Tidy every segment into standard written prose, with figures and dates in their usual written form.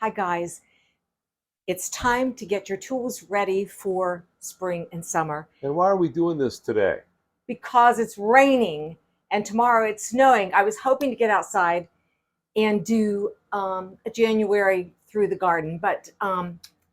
Hi guys, it's time to get your tools ready for spring and summer. And why are we doing this today? Because it's raining and tomorrow it's snowing. I was hoping to get outside and do a January through the garden, but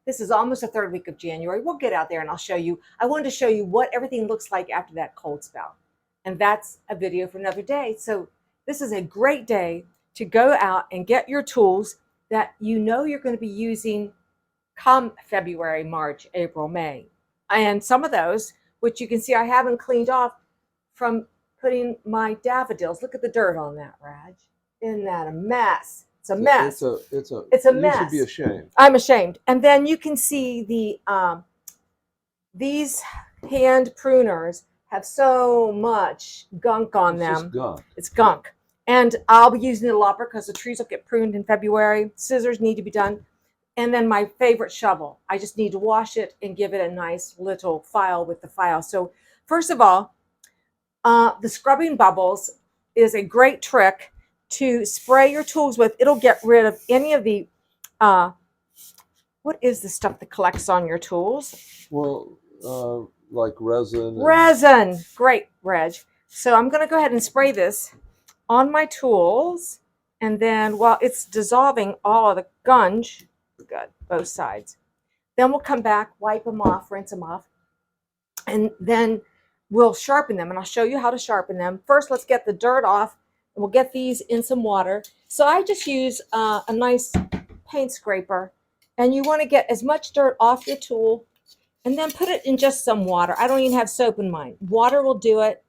this is almost the third week of January. We'll get out there and I'll show you. I wanted to show you what everything looks like after that cold spell. And that's a video for another day. So this is a great day to go out and get your tools that you know you're going to be using come February, March, April, May. And some of those, which you can see I haven't cleaned off from putting my daffodils. Look at the dirt on that, Raj. Isn't that a mess? It's a mess. It's a mess. You should be ashamed. I'm ashamed. And then you can see these hand pruners have so much gunk on them. It's just gunk. It's gunk. And I'll be using the lopper because the trees will get pruned in February. Scissors need to be done. And then my favorite shovel. I just need to wash it and give it a nice little file with the file. So first of all, the scrubbing bubbles is a great trick to spray your tools with. It'll get rid of any of the, what is the stuff that collects on your tools? Well, like resin. Resin. Great, Reg. So I'm going to go ahead and spray this on my tools. And then while it's dissolving all of the gunge, good, both sides. Then we'll come back, wipe them off, rinse them off, and then we'll sharpen them. And I'll show you how to sharpen them. First, let's get the dirt off. And we'll get these in some water. So I just use a nice paint scraper. And you want to get as much dirt off your tool and then put it in just some water. I don't even have soap in mine. Water will do it.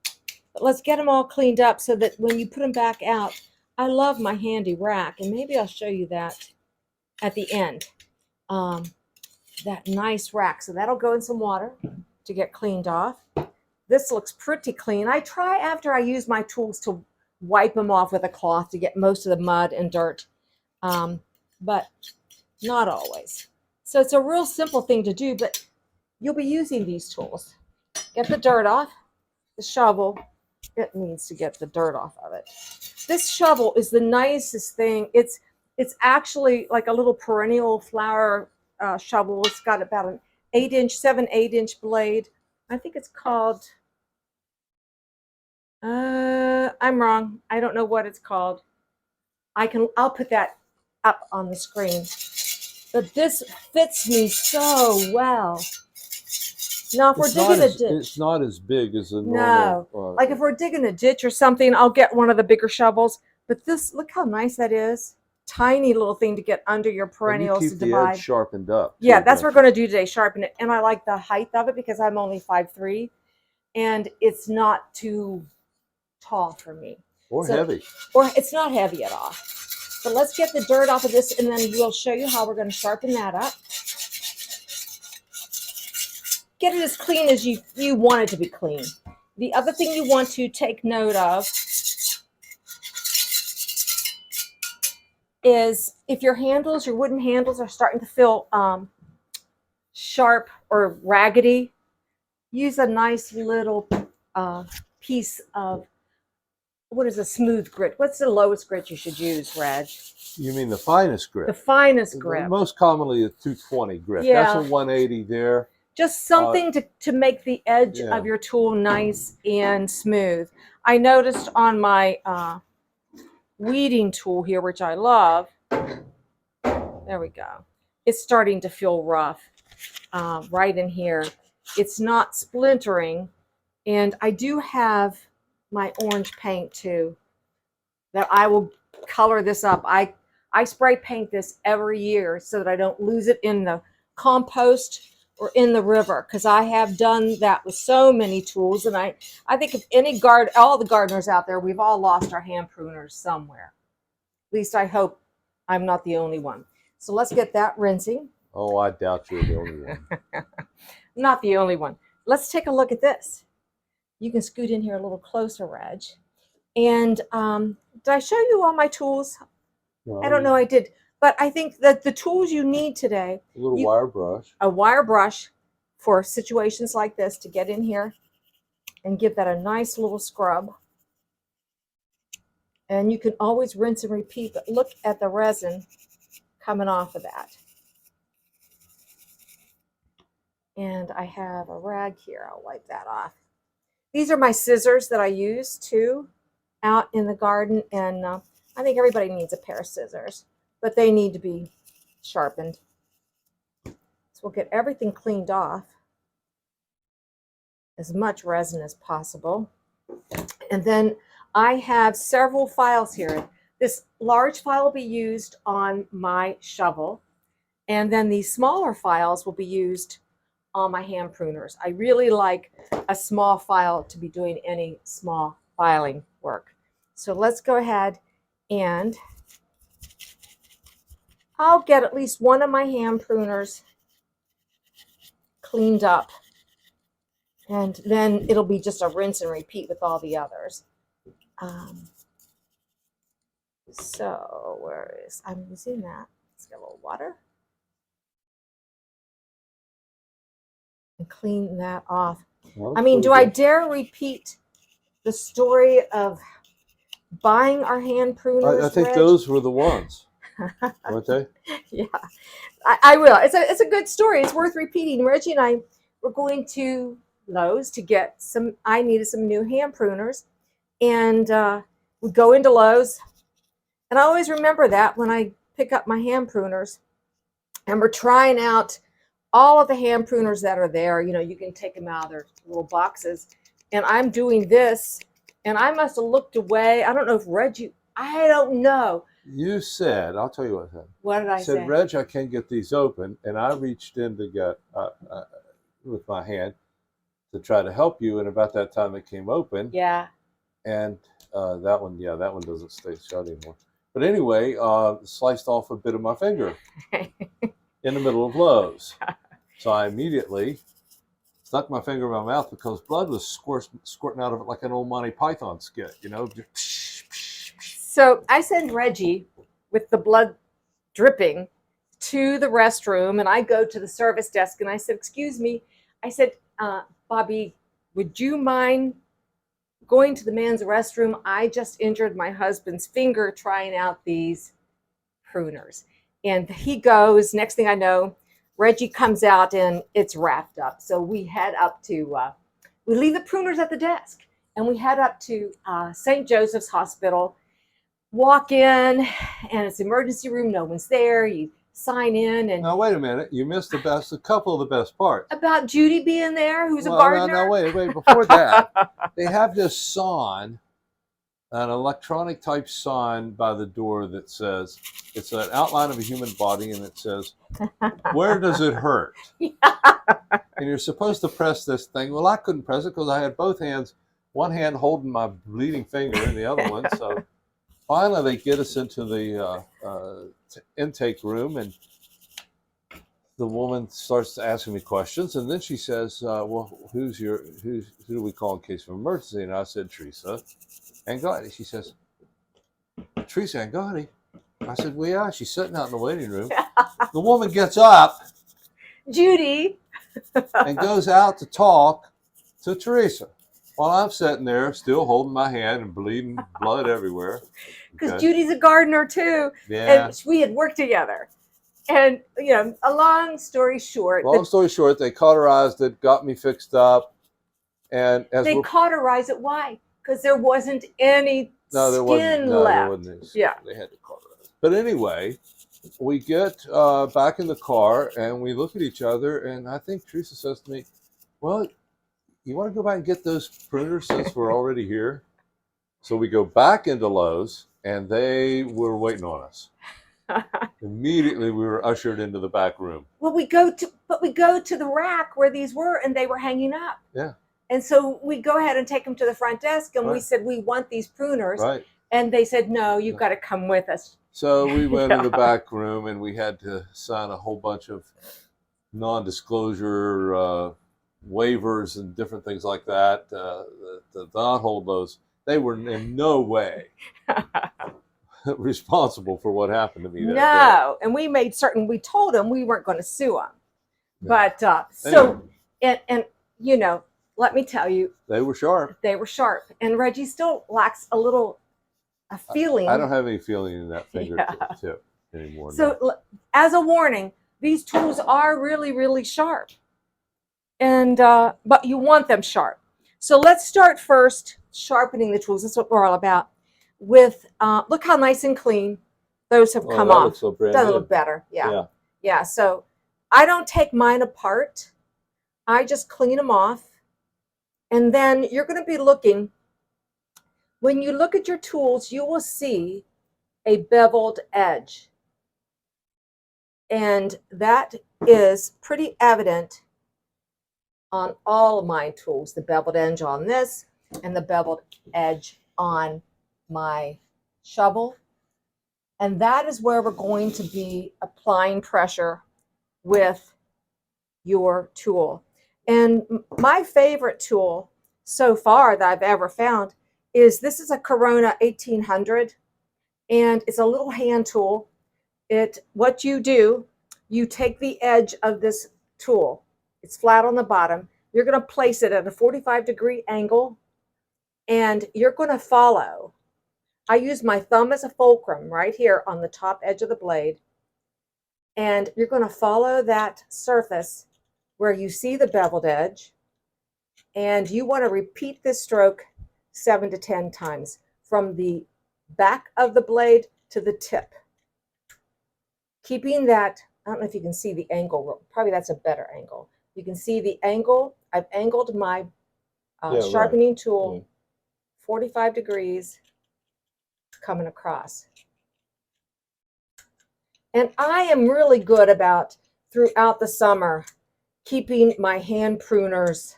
But let's get them all cleaned up so that when you put them back out, I love my handy rack. And maybe I'll show you that at the end. That nice rack. So that'll go in some water to get cleaned off. This looks pretty clean. I try after I use my tools to wipe them off with a cloth to get most of the mud and dirt, but not always. So it's a real simple thing to do, but you'll be using these tools. Get the dirt off. The shovel, it needs to get the dirt off of it. This shovel is the nicest thing. It's actually like a little perennial flower shovel. It's got about an 7-8 inch blade. I think it's called, I'm wrong. I don't know what it's called. I'll put that up on the screen. But this fits me so well. Now, if we're digging a ditch, it's not as big as a normal. No, like if we're digging a ditch or something, I'll get one of the bigger shovels. But this, look how nice that is. Tiny little thing to get under your perennials and you to keep divide. The edge sharpened up. Yeah, that's what we're going to do today, sharpen it. And I like the height of it because I'm only 5'3", and it's not too tall for me. Or heavy. Or it's not heavy at all. So let's get the dirt off of this, and then we'll show you how we're going to sharpen that up. Get it as clean as you want it to be clean. The other thing you want to take note of is if your wooden handles are starting to feel sharp or raggedy, use a nice little piece of, what is a smooth grit? What's the lowest grit you should use, Reg? You mean the finest grit? The finest grit. Most commonly a 220 grit. Yeah. That's a 180 there. Just something to make the edge of your tool nice and smooth. I noticed on my weeding tool here, which I love, there we go, it's starting to feel rough right in here. It's not splintering, and I do have my orange paint too that I will color this up. I spray paint this every year so that I don't lose it in the compost or in the river, because I have done that with so many tools. And I think if all the gardeners out there, we've all lost our hand pruners somewhere. At least I hope I'm not the only one. So let's get that rinsing. Oh, I doubt you're the only one. Not the only one. Let's take a look at this. You can scoot in here a little closer, Reg. And did I show you all my tools? No, I don't know, I did. But I think that the tools you need today, a little wire brush. A wire brush for situations like this to get in here and give that a nice little scrub. And you can always rinse and repeat, but look at the resin coming off of that. And I have a rag here. I'll wipe that off. These are my scissors that I use too out in the garden. And I think everybody needs a pair of scissors, but they need to be sharpened. So we'll get everything cleaned off, as much resin as possible. And then I have several files here. This large file will be used on my shovel, and then these smaller files will be used on my hand pruners. I really like a small file to be doing any small filing work. So let's go ahead and I'll get at least one of my hand pruners cleaned up, and then it'll be just a rinse and repeat with all the others. So where is, I'm using that. Let's get a little water and clean that off. Well, I mean, do I dare repeat the story of buying our hand pruners? I think Reg? those were the ones, weren't they? Yeah, I will. It's a good story. It's worth repeating. Reggie and I were going to Lowe's to get some. I needed some new hand pruners, and we go into Lowe's, and I always remember that when I pick up my hand pruners, and we're trying out all of the hand pruners that are there. You know, you can take them out of their little boxes, and I'm doing this, and I must have looked away. I don't know if Reggie. I don't know. You said, I'll tell you what I said. What did I say? Said, Reg, I can't get these open. And I reached in to get, with my hand to try to help you. And about that time it came open. Yeah. And that one doesn't stay shut anymore. But anyway, sliced off a bit of my finger in the middle of Lowe's. So I immediately stuck my finger in my mouth because blood was squirting out of it like an old Monty Python skit, you know. So I send Reggie with the blood dripping to the restroom, and I go to the service desk and I said, excuse me, I said, Bobby, would you mind going to the men's restroom? I just injured my husband's finger trying out these pruners. And he goes, next thing I know, Reggie comes out and it's wrapped up. So we head up to, we leave the pruners at the desk and we head up to St. Joseph's Hospital. Walk in, and it's emergency room. No one's there. You sign in, and now wait a minute. You missed a couple of the best parts about Judy being there, who's a gardener. No, wait. Before that, they have this sign, an electronic type sign by the door that says it's an outline of a human body, and it says, "Where does it hurt?" Yeah. And you're supposed to press this thing. Well, I couldn't press it because I had both hands, one hand holding my bleeding finger, and the other one. So. Finally, they get us into the intake room, and the woman starts asking me questions, and then she says, "Well, who do we call in case of emergency?" And I said, "Teresa Angotti." She says, "Teresa Angotti?" I said, "Well, yeah." She's sitting out in the waiting room. The woman gets up, Judy, and goes out to talk to Teresa. While I'm sitting there, still holding my hand and bleeding blood everywhere. Because Okay. Judy's a gardener too. Yeah. And we had worked together. And, you know, a long story short. Long story short, they cauterized it, got me fixed up. And as they cauterized it. Why? Because there wasn't any skin left. There wasn't any skin. Yeah. They had to cauterize it. But anyway, we get back in the car and we look at each other. And I think Teresa says to me, well, you want to go back and get those pruners since we're already here? So we go back into Lowe's, and they were waiting on us. Immediately, we were ushered into the back room. Well, we go to the rack where these were, and they were hanging up. Yeah. And so we go ahead and take them to the front desk, and we said, we want these pruners. Right. And they said, no, you've got to come with us. So we went to the back room, and we had to sign a whole bunch of non-disclosure waivers and different things like that to not hold those. They were in no way responsible for what happened to me that day. And we made certain, we told them we weren't going to sue them. Yeah. But so, and you know, let me tell you. They were sharp. They were sharp. And Reggie still lacks a feeling. I don't have any feeling in that finger tip. anymore. So as a warning, these tools are really, really sharp. And but you want them sharp. So let's start first sharpening the tools. That's what we're all about. With look how nice and clean those have come that off. looks so brand Doesn't new. look better. Yeah. Yeah. Yeah. So I don't take mine apart. I just clean them off. And then you're going to be looking, when you look at your tools, you will see a beveled edge. And that is pretty evident on all of my tools, the beveled edge on this and the beveled edge on my shovel. And that is where we're going to be applying pressure with your tool. And my favorite tool so far that I've ever found is this is a Corona 1800, and it's a little hand tool. What you do, you take the edge of this tool. It's flat on the bottom. You're going to place it at a 45-degree angle, and you're going to follow. I use my thumb as a fulcrum right here on the top edge of the blade, and you're going to follow that surface where you see the beveled edge, and you want to repeat this stroke 7 to 10 times from the back of the blade to the tip. Keeping that, I don't know if you can see the angle, probably that's a better angle. You can see the angle. I've angled my sharpening tool 45 degrees coming across. And I am really good about, throughout the summer, keeping my hand pruners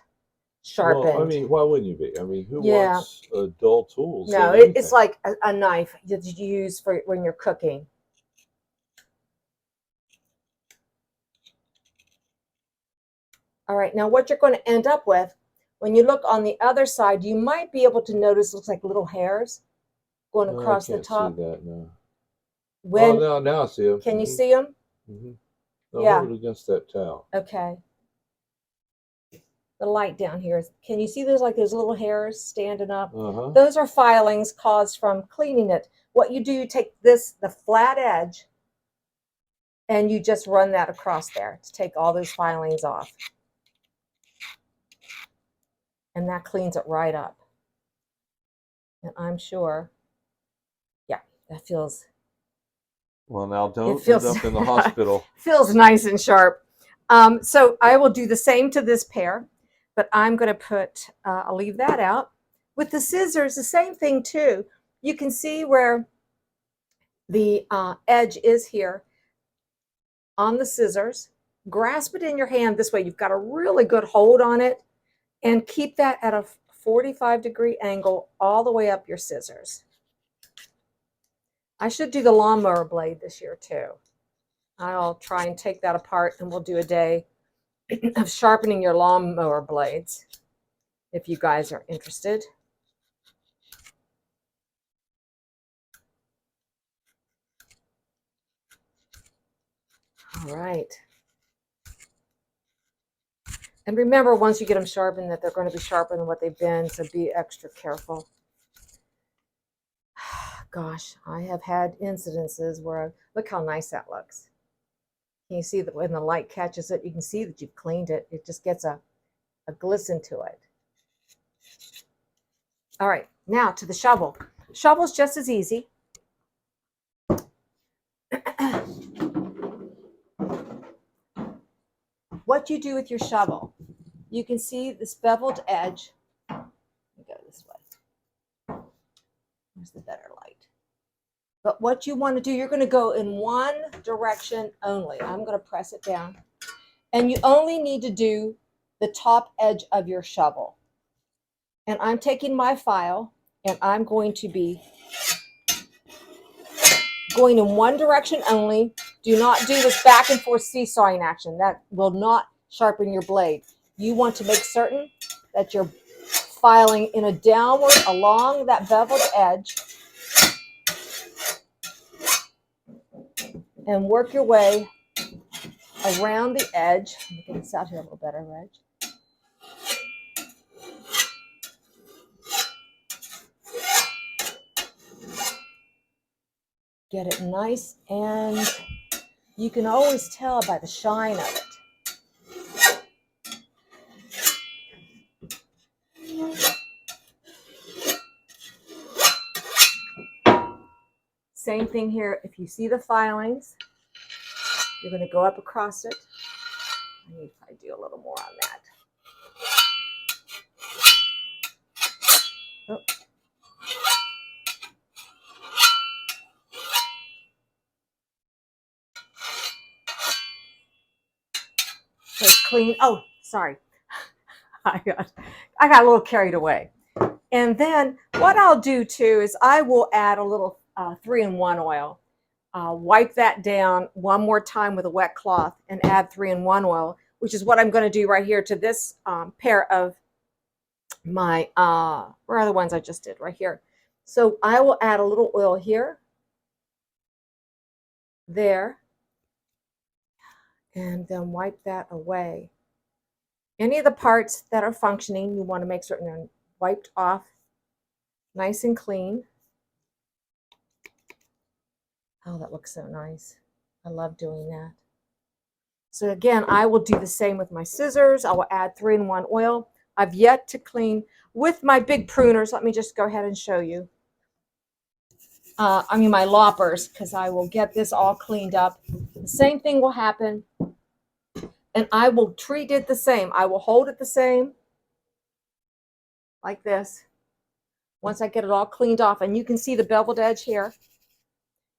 sharpened. Well, I mean, why wouldn't you be? I mean, who wants dull tools? No, it's like a knife that you use for when you're cooking. All right, now what you're going to end up with, when you look on the other side, you might be able to notice, looks like little hairs going across the top. I can't see that, no. Now I see them. Can you see them? I'll hold it against that towel. Okay. The light down here. Can you see those, like those little hairs standing up? Those are filings caused from cleaning it. What you do, you take the flat edge, and you just run that across there to take all those filings off. And that cleans it right up. And I'm sure, yeah, that feels... Well, now don't end up in the hospital. Feels nice and sharp. So I will do the same to this pair, but I'm going to put, I'll leave that out. With the scissors, the same thing too. You can see where the edge is here on the scissors. Grasp it in your hand this way. You've got a really good hold on it, and keep that at a 45-degree angle all the way up your scissors. I should do the lawnmower blade this year too. I'll try and take that apart, and we'll do a day of sharpening your lawnmower blades if you guys are interested. All right. And remember, once you get them sharpened, that they're going to be sharper than what they've been, so be extra careful. Gosh, I have had incidences where, look how nice that looks. Can you see that when the light catches it, you can see that you've cleaned it. It just gets a glisten to it. All right, now to the shovel. Shovel's just as easy. What you do with your shovel, you can see this beveled edge. Let me go this way. There's the better light. But what you want to do, you're going to go in one direction only. I'm going to press it down. And you only need to do the top edge of your shovel. And I'm taking my file, and I'm going to be going in one direction only. Do not do this back and forth seesawing action. That will not sharpen your blade. You want to make certain that you're filing in a downward along that beveled edge, and work your way around the edge. Let me get this out here a little better, Reg. Get it nice, and you can always tell by the shine of it. Same thing here. If you see the filings, you're going to go up across it. I need to probably do a little more on that. Oh. So it's clean. Oh, sorry. I got a little carried away. And then what I'll do too is I will add a little 3-in-1 oil. Wipe that down one more time with a wet cloth and add 3-in-1 oil, which is what I'm going to do right here to this pair of my, where are the ones I just did? Right here. So I will add a little oil here, there, and then wipe that away. Any of the parts that are functioning, you want to make certain they're wiped off nice and clean. Oh, that looks so nice. I love doing that. So again, I will do the same with my scissors. I will add 3-in-1 oil. I've yet to clean with my big pruners. Let me just go ahead and show you. My loppers, because I will get this all cleaned up. The same thing will happen. And I will treat it the same. I will hold it the same, like this. Once I get it all cleaned off, and you can see the beveled edge here.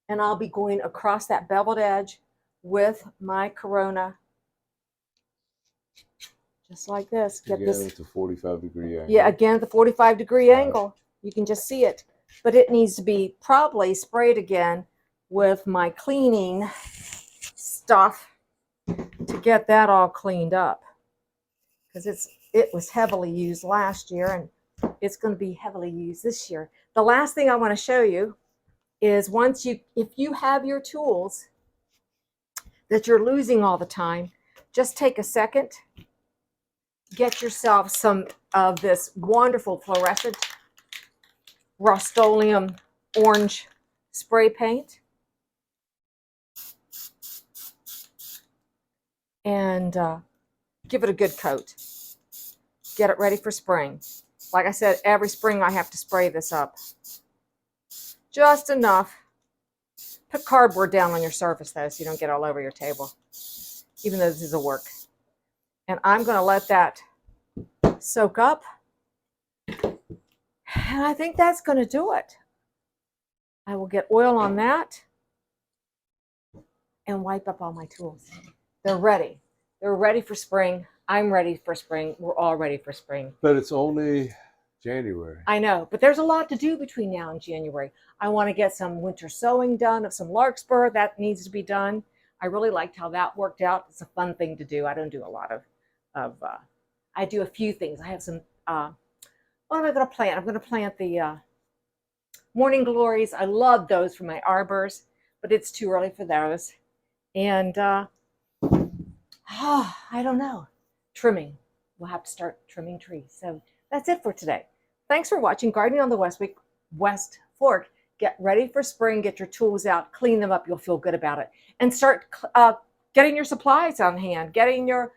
And I'll be going across that beveled edge with my Corona. Just like this. Get this at the 45-degree angle. Yeah, again at the 45-degree angle. You can just see it. But it needs to be probably sprayed again with my cleaning stuff to get that all cleaned up. Because it was heavily used last year, and it's going to be heavily used this year. The last thing I want to show you is if you have your tools that you're losing all the time, just take a second, get yourself some of this wonderful fluorescent Rust-Oleum orange spray paint, and give it a good coat. Get it ready for spring. Like I said, every spring I have to spray this up. Just enough. Put cardboard down on your surface though, so you don't get all over your table, even though this is a work. And I'm going to let that soak up. And I think that's going to do it. I will get oil on that and wipe up all my tools. They're ready. They're ready for spring. I'm ready for spring. We're all ready for spring. But it's only January. I know, but there's a lot to do between now and January. I want to get some winter sewing done of some larkspur. That needs to be done. I really liked how that worked out. It's a fun thing to do. I don't do a lot I do a few things. I have some, what am I going to plant? I'm going to plant the morning glories. I love those for my arbors, but it's too early for those. And I don't know. Trimming. We'll have to start trimming trees. So that's it for today. Thanks for watching Gardening on the West Fork. Get ready for spring. Get your tools out. Clean them up. You'll feel good about it. And start getting your supplies on hand. Getting your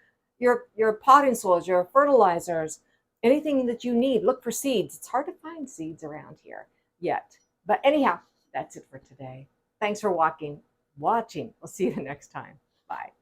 potting soils, your fertilizers, anything that you need. Look for seeds. It's hard to find seeds around here yet. But anyhow, that's it for today. Thanks for watching. We'll see you the next time. Bye.